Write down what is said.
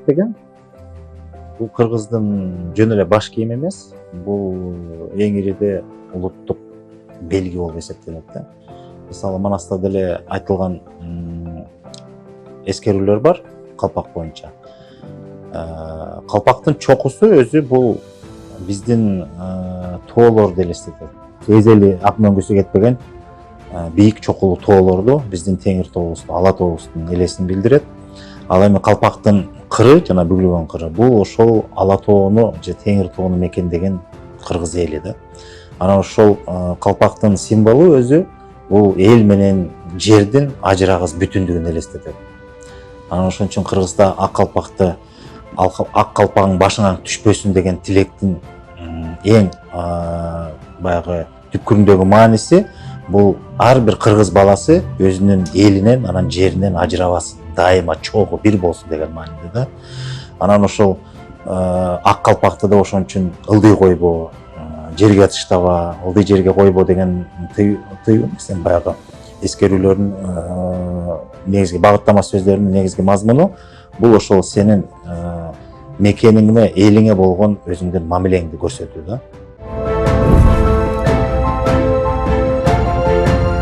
деген бул кыргыздын жөн эле баш кийими эмес, бул эң ириде улуттук белги болуп эсептелет да. Мисалы Манаста деле айтылган эскерүүлөр бар калпак боюнча. Калпактын чокусу өзү бул биздин тоолорду элестетет. Эзели ак мөңгүсү кетпеген бийик чокулуу тоолорду, биздин Теңир тообуздун, Ала тообуздун элесин билдирет. Ал эми калпактын кыры, жана бүгүлгөн кыры, бул ошол Ала тоону же Теңир тоону мекендеген кыргыз эли да. Анан ошол калпактын символу өзү бул эл менен жердин ажырагыс бүтүндүгүн элестетет. Анан ошон үчүн Кыргызда ак калпактын башыңан түшпөсүн деген тилектин эң баягы түпкүрүндөгү мааниси бул ар бир кыргыз баласы өзүнүн элинен, анан жеринен ажырабасын, дайыма чогуу бир болсун деген мааниде да. Анан ошол ак калпакты да ошон үчүн ылдый койбо, жерге тыштаба, ылдый жерге койбо деген тыюу эмес, баягы эскерүүлөрдүн негизги багыттама сөздөрүнүн негизги мазмуну бул ошол сенин мекениңне, элиңе болгон өзүңдүн мамилеңди көрсөтүү да.